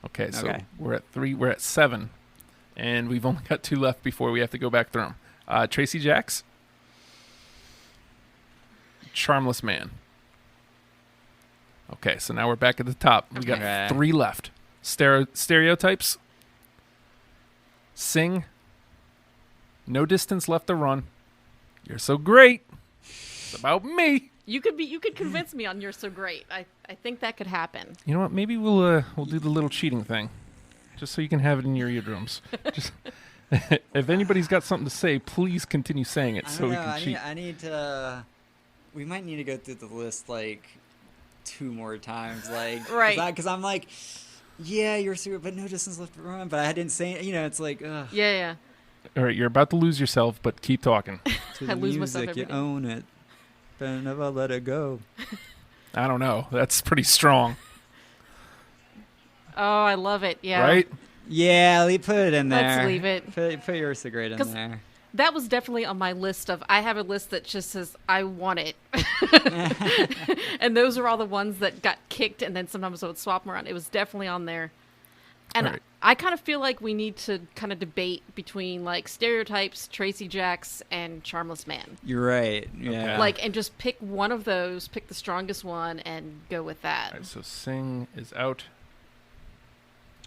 S1: Okay, so we're at 3, we're at 7, and we've only got 2 left before we have to go back through them. Tracy Jacks. Charmless Man. Okay, so now we're back at the top. We got 3 left. Stereotypes. Sing. No Distance Left to Run. You're So Great. It's about me.
S2: You could convince me on You're So Great. I think that could happen.
S1: You know what? Maybe we'll do the little cheating thing, just so you can have it in your eardrums. Just if anybody's got something to say, please continue saying it so we can cheat.
S3: I need to. We might need to go through the list like 2 more times, like
S2: right?
S3: Because I'm like, yeah, You're So Great, but No Distance Left to Run. But I didn't say it. You know, it's like, ugh.
S2: Yeah.
S1: All right, you're about to lose yourself, but keep talking.
S3: To the
S2: lose
S3: music,
S2: myself every
S3: you
S2: day.
S3: own it. But never let it go.
S1: I don't know. That's pretty strong.
S2: Oh, I love it. Yeah.
S1: Right?
S3: Yeah, put it in there.
S2: Let's leave it.
S3: Put You're So Great in there.
S2: That was definitely on my list of. I have a list that just says I want it, and those are all the ones that got kicked, and then sometimes I would swap them around. It was definitely on there, and
S1: right.
S2: I kind of feel like we need to kind of debate between like Stereotypes, Tracy Jacks, and Charmless Man.
S3: You're right. Yeah.
S2: Like, and just pick one of those, pick the strongest one, and go with that.
S1: All right, so Sing is out.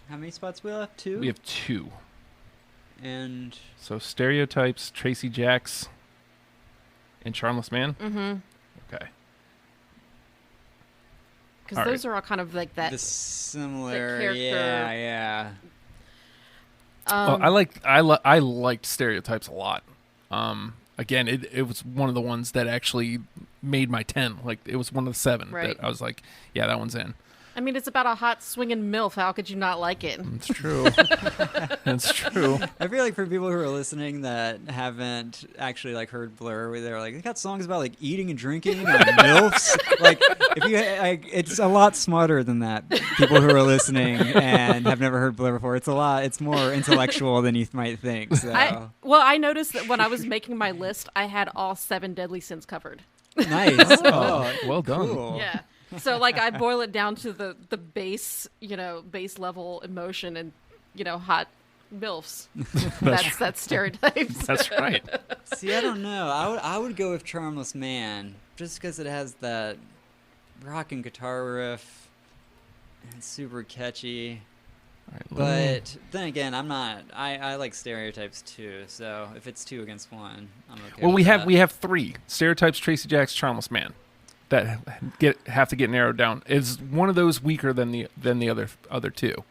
S3: How many spots we have? 2?
S1: We have 2.
S3: And
S1: so Stereotypes, Tracy Jacks, and Charmless Man?
S2: Mm-hmm.
S1: Okay.
S2: Because those are all kind of like that.
S3: The similar,
S2: character.
S3: yeah.
S1: I liked Stereotypes a lot. Again, it was one of the ones that actually made my 10. Like, it was one of the 7
S2: right.
S1: that I was like, yeah, that one's in.
S2: I mean, it's about a hot swinging MILF. How could you not like it?
S1: It's true. It's true.
S3: I feel like for people who are listening that haven't actually like heard Blur, where they're like, they got songs about like eating and drinking and MILFs. Like, if you, it's a lot smarter than that. People who are listening and have never heard Blur before, it's more intellectual than you might think. So.
S2: I noticed that when I was making my list, I had all 7 deadly sins covered.
S3: Nice.
S1: Oh, well done.
S3: Cool.
S2: Yeah. So like I boil it down to the base, base level emotion and, hot MILFs. That's Stereotypes.
S1: That's right.
S3: See, I don't know. I would go with Charmless Man just because it has that rock and guitar riff and it's super catchy.
S1: All right,
S3: But then again, I'm not. I like Stereotypes too. So if it's 2 against 1, I'm okay.
S1: Well,
S3: with that.
S1: we have 3 Stereotypes, Tracy Jacks, Charmless Man that have to get narrowed down. Is one of those weaker than the other 2?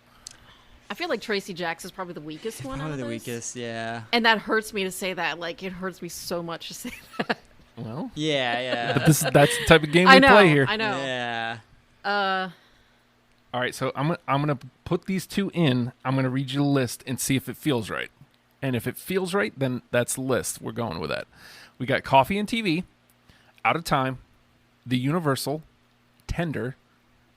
S2: I feel like Tracy Jacks is probably the weakest one.
S3: Probably
S2: out of
S3: the
S2: those.
S3: weakest, yeah.
S2: And that hurts me to say that. Like, it hurts me so much to say that.
S1: Well,
S3: Yeah.
S1: but that's the type of game
S2: I
S1: we
S2: know,
S1: play here.
S2: I know.
S3: Yeah.
S1: All right, so I'm gonna put these 2 in. I'm gonna read you the list and see if it feels right. And if it feels right, then that's the list. We're going with that. We got Coffee and TV, Out of Time, The Universal, Tender,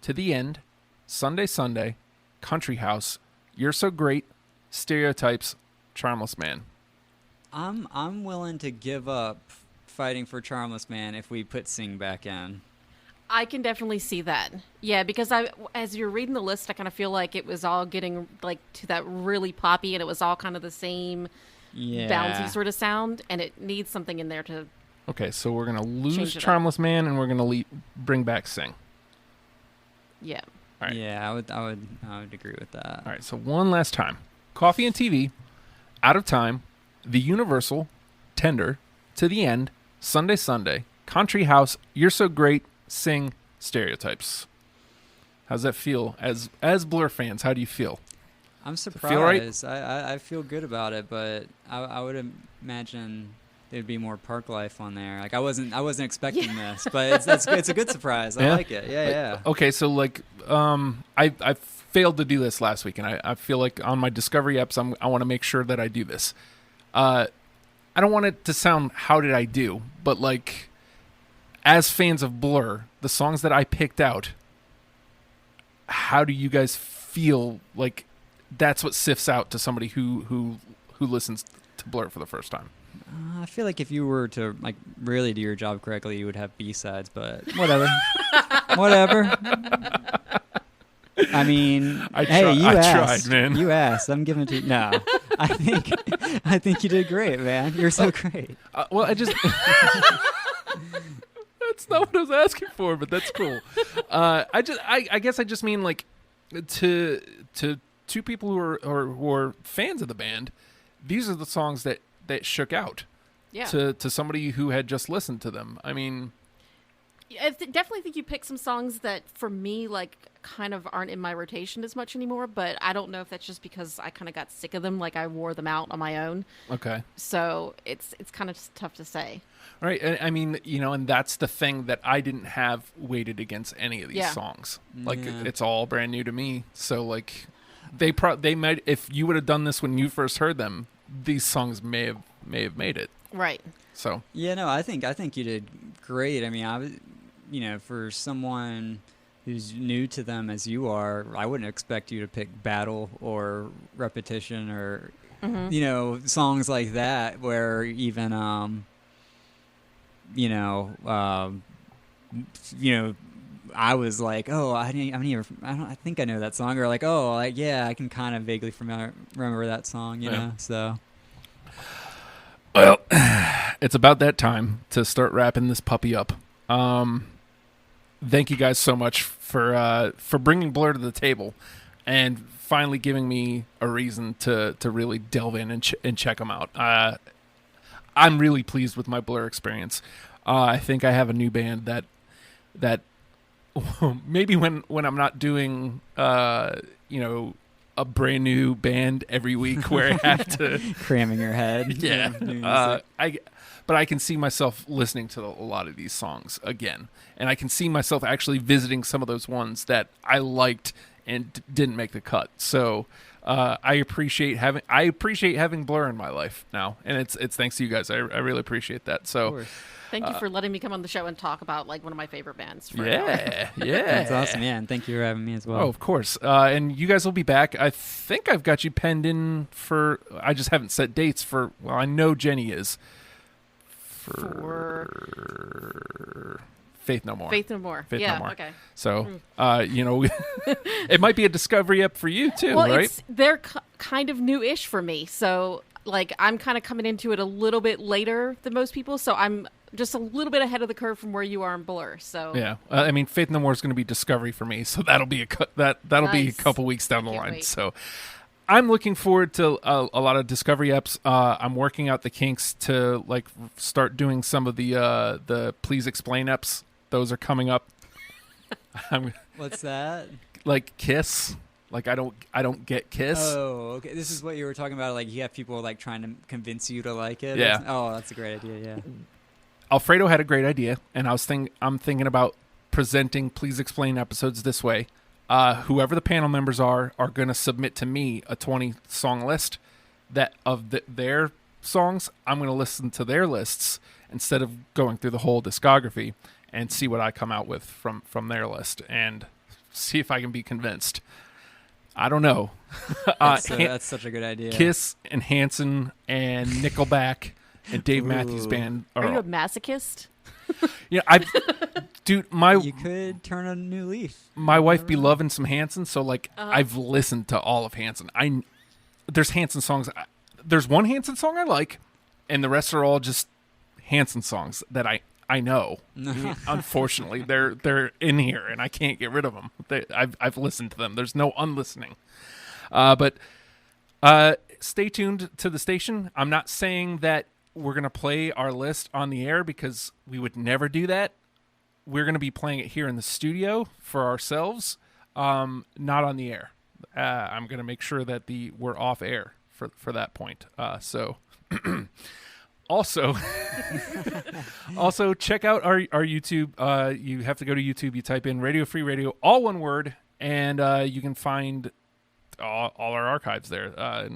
S1: To the End, Sunday, Country House, You're So Great, Stereotypes, Charmless Man.
S3: I'm willing to give up fighting for Charmless Man if we put Sing back in.
S2: I can definitely see that. Yeah, because as you're reading the list, I kind of feel like it was all getting like to that really poppy, and it was all kind of the same bouncy sort of sound, and it needs something in there to
S1: Okay, so we're gonna lose
S2: Change it up.
S1: Charmless Man, and we're gonna bring back Sing.
S2: Yeah.
S1: All right.
S3: Yeah, I would agree with that.
S1: All right, so one last time: Coffee and TV, Out of Time, The Universal, Tender, To the End, Sunday Sunday, Country House, You're So Great, Sing, Stereotypes. How's that feel as Blur fans? How do you feel?
S3: I'm
S1: Does it feel right?
S3: surprised. I feel good about it, but I would imagine there'd be more park life on there. Like I wasn't expecting this, but it's a good surprise. I
S1: Yeah?
S3: like it. Yeah.
S1: Okay, so like I failed to do this last week, and I feel like on my Discovery apps I want to make sure that I do this. I don't want it to sound how did I do, but like as fans of Blur, the songs that I picked out, how do you guys feel like that's what sifts out to somebody who listens to Blur for the first time?
S3: I feel like if you were to like really do your job correctly, you would have B-sides, but whatever. Whatever. I mean,
S1: I
S3: asked.
S1: tried, man.
S3: You asked. I'm giving it to you. No, I think you did great, man. You're so great.
S1: Well, I just that's not what I was asking for, but that's cool. I guess I just mean like to two people who are fans of the band, these are the songs that shook out to somebody who had just listened to them. I mean,
S2: I definitely think you picked some songs that, for me, like kind of aren't in my rotation as much anymore. But I don't know if that's just because I kind of got sick of them, like I wore them out on my own.
S1: Okay.
S2: So it's kind of tough to say.
S1: Right. I mean, and that's the thing that I didn't have weighted against any of these songs. Like it's all brand new to me. So like they might, if you would have done this when you first heard them, these songs may have made it.
S2: Right.
S1: So
S3: Yeah, no, I think you did great. I mean, I was, for someone who's new to them as you are, I wouldn't expect you to pick Battle or Repetition or songs like that where even I was like, oh, I think I know that song, or like, oh, like, yeah, I can kind of vaguely remember that song, you know. So,
S1: well, it's about that time to start wrapping this puppy up. Thank you guys so much for bringing Blur to the table, and finally giving me a reason to really delve in and check them out. I'm really pleased with my Blur experience. I think I have a new band that maybe when I'm not doing a brand new band every week where I have to
S3: cramming your head.
S1: Yeah. But I can see myself listening to a lot of these songs again, and I can see myself actually visiting some of those ones that I liked and didn't make the cut. So I appreciate having Blur in my life now, and it's thanks to you guys. I really appreciate that. So
S2: thank you for letting me come on the show and talk about like one of my favorite bands.
S1: Yeah.
S3: That's awesome, man. Thank you for having me as well.
S1: Oh, of course. And you guys will be back. I think I've got you penned in for. I just haven't set dates for. Well, I know Jenny is. For Faith No More.
S2: Faith No More.
S1: Faith
S2: yeah,
S1: No More.
S2: Okay.
S1: So, it might be a discovery up for you too, right?
S2: They're kind of new-ish for me. So, like, I'm kind of coming into it a little bit later than most people. So I'm just a little bit ahead of the curve from where you are in Blur. So
S1: yeah, I mean, Faith No More is going to be discovery for me. So that'll be that'll be a couple weeks down the line. Wait. So. I'm looking forward to a lot of Discovery apps. I'm working out the kinks to like start doing some of the Please Explain apps. Those are coming up.
S3: What's that?
S1: Like Kiss. Like I don't get Kiss.
S3: Oh, okay. This is what you were talking about. Like you have people like trying to convince you to like it.
S1: Yeah.
S3: That's a great idea. Yeah.
S1: Alfredo had a great idea, and I'm thinking about presenting Please Explain episodes this way. Whoever the panel members are going to submit to me a 20-song list that of their songs. I'm going to listen to their lists instead of going through the whole discography and see what I come out with from their list and see if I can be convinced. I don't know.
S3: That's such a good idea.
S1: Kiss and Hanson and Nickelback and Dave Matthews Band.
S2: Are you a masochist?
S1: Yeah, dude,
S3: you could turn a new leaf.
S1: My wife be loving some Hanson, so like I've listened to all of Hanson. There's Hanson songs. There's one Hanson song I like, and the rest are all just Hanson songs that I know. Unfortunately, they're in here, and I can't get rid of them. I've listened to them. There's no unlistening. But stay tuned to the station. I'm not saying that we're going to play our list on the air because we would never do that. We're going to be playing it here in the studio for ourselves, not on the air. I'm going to make sure that we're off air for that point. So also check out our YouTube. You have to go to YouTube. You type in Radio Free Radio, all one word, and you can find all our archives there,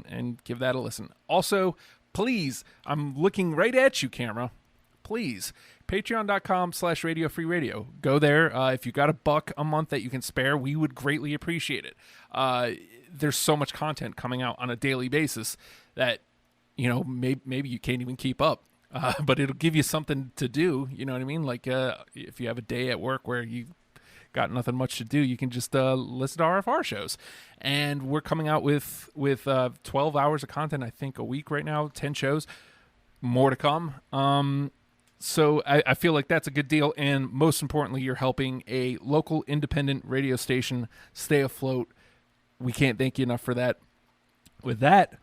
S1: and give that a listen. Also, please, I'm looking right at you, camera. Please, patreon.com/Radio Free Radio. Go there. If you got $1 a month that you can spare, we would greatly appreciate it. There's so much content coming out on a daily basis that, maybe you can't even keep up. But it'll give you something to do. You know what I mean? Like, if you have a day at work where you got nothing much to do, you can just listen to RFR shows. And we're coming out with 12 hours of content, I think, a week right now, 10 shows, more to come. So I feel like that's a good deal. And most importantly, you're helping a local independent radio station stay afloat. We can't thank you enough for that. With that,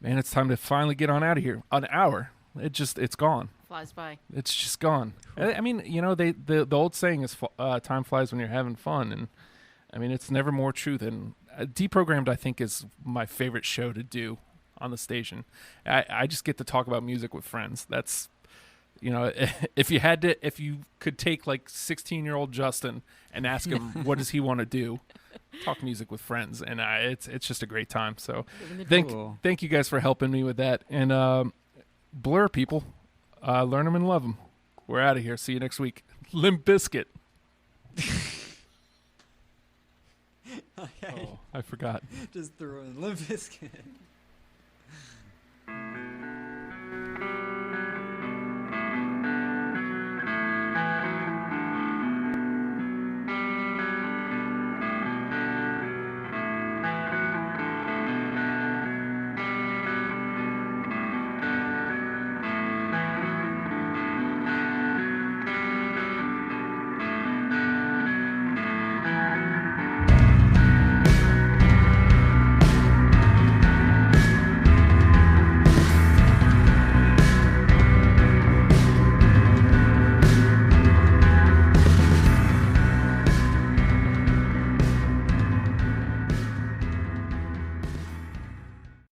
S1: man, it's time to finally get on out of here. An hour. It's gone.
S2: Flies by.
S1: It's just gone. I mean, the old saying is time flies when you're having fun. And I mean, it's never more true than Deprogrammed, I think, is my favorite show to do on the station. I just get to talk about music with friends. That's, if you could take like 16-year-old Justin and ask him what does he want to do, talk music with friends, and it's just a great time. So thank you guys for helping me with that. And Blur, people, learn them and love them. We're out of here. See you next week. Limp Bizkit.
S3: Okay.
S1: Oh, I forgot.
S3: Just threw in Limp Bizkit.